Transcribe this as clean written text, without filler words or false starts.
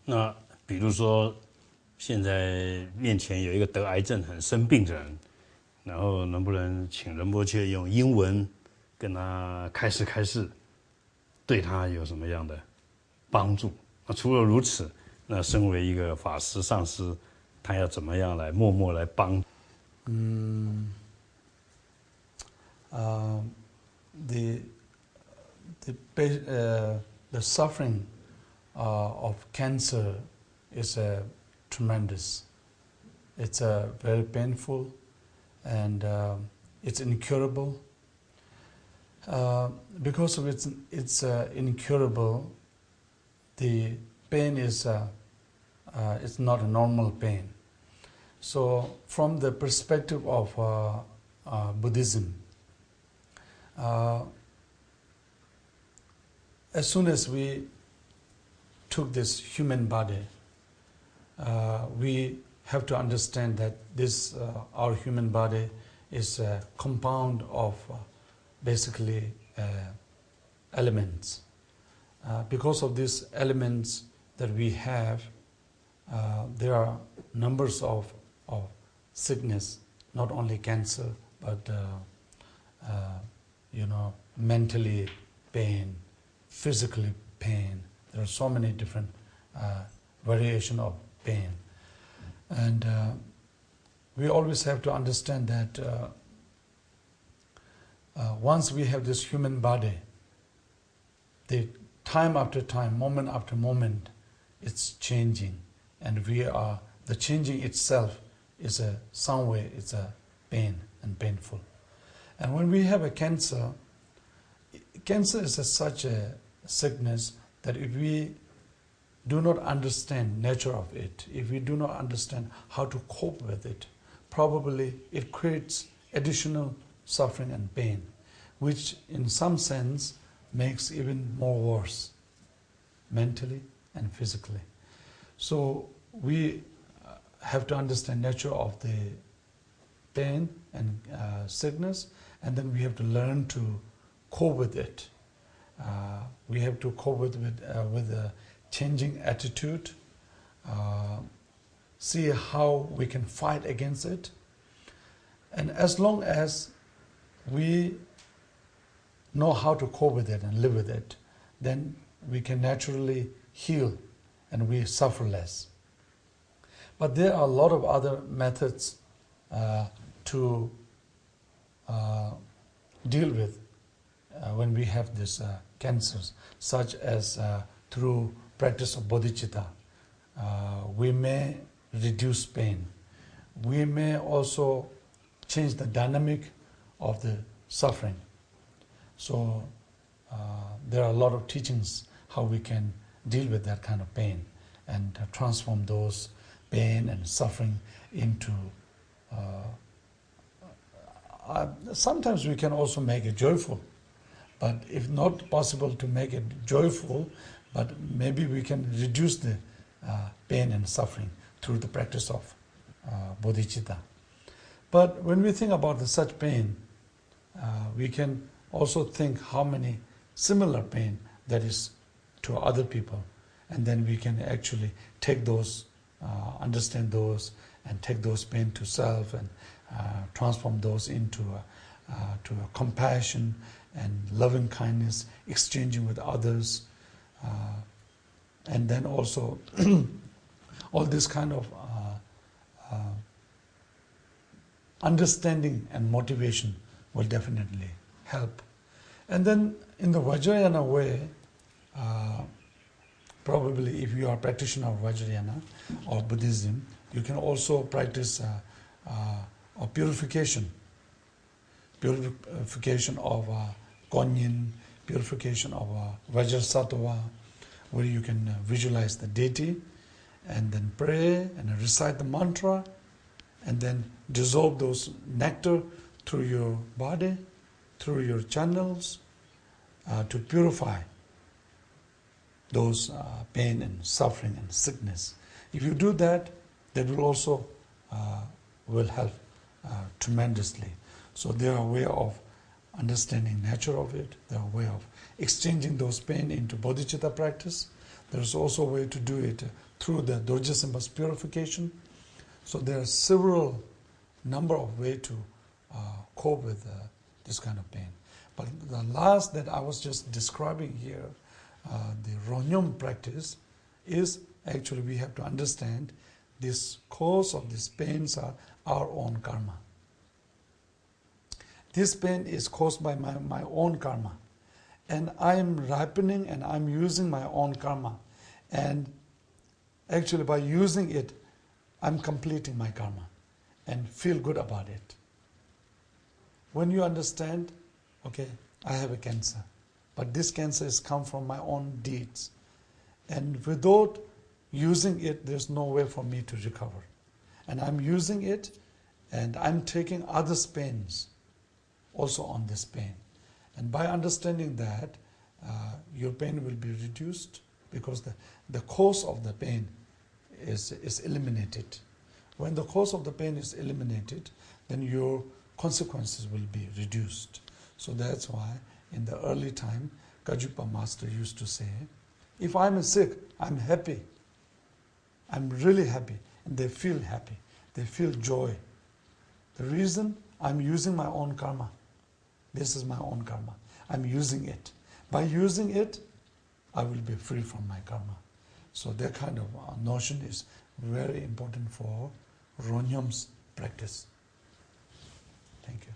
那比如说，现在面前有一个得癌症很生病的人，然后能不能请仁波切用英文跟他开示，对他有什么样的帮助？那除了如此，那身为一个法师上师，他要怎么样来默默来帮？The suffering of cancer is tremendous. It's very painful, and it's incurable. Because of it's incurable, the pain is it's not a normal pain. So, from the perspective of Buddhism, as soon as we took this human body, we have to understand that this our human body is a compound of basically elements. Because of these elements that we have, there are numbers of sickness, not only cancer, but mentally pain, physically pain. There are so many different variation of pain, and we always have to understand that once we have this human body, the time after time, moment after moment, it's changing, and the changing itself is some way it's a pain and painful. And when we have a cancer is such a sickness that if we do not understand nature of it, if we do not understand how to cope with it, probably it creates additional suffering and pain, which in some sense makes even more worse, mentally and physically. So we have to understand nature of the pain and sickness, and then we have to learn to cope with it. We have to cope with a changing attitude, see how we can fight against it, and as long as we know how to cope with it and live with it, then we can naturally heal and we suffer less. But there are a lot of other methods to deal with when we have these cancers, such as through practice of bodhicitta. We may reduce pain. We may also change the dynamic of the suffering. So there are a lot of teachings how we can deal with that kind of pain and transform those pain and suffering into sometimes we can also make it joyful, but if not possible to make it joyful, but maybe we can reduce the pain and suffering through the practice of bodhicitta. But when we think about such pain, we can also think how many similar pain that is to other people, and then we can actually take those, understand those, and take those pain to self and transform those into to a compassion and loving kindness, exchanging with others, and then also all this kind of understanding and motivation will definitely help. And then in the Vajrayana way, probably if you are a practitioner of Vajrayana or Buddhism, you can also practice purification of Konyin, purification of Vajrasattva, where you can visualize the deity and then pray and recite the mantra and then dissolve those nectar through your body, through your channels, to purify those pain and suffering and sickness. If you do that, that will also will help tremendously. So there are a way of understanding nature of it. There are a way of exchanging those pain into bodhicitta practice. There's also a way to do it through the Dorje Semba's purification. So there are several number of ways to cope with this kind of pain. But the last that I was just describing here, the Ronyom practice, is actually we have to understand this cause of these pains are our own karma. This pain is caused by my own karma. And I am ripening and I'm using my own karma. And actually by using it, I'm completing my karma and feel good about it. When you understand, okay, I have a cancer, but this cancer has come from my own deeds. And without using it, there's no way for me to recover. And I'm using it and I'm taking others' pains also on this pain. And by understanding that, your pain will be reduced because the cause of the pain is eliminated. When the cause of the pain is eliminated, then your consequences will be reduced. So that's why in the early time, Kajupa Master used to say, if I'm sick, I'm happy. I'm really happy. And they feel happy. They feel joy. The reason, I'm using my own karma. This is my own karma. I'm using it. By using it, I will be free from my karma. So that kind of notion is very important for Ronyam's practice. Thank you.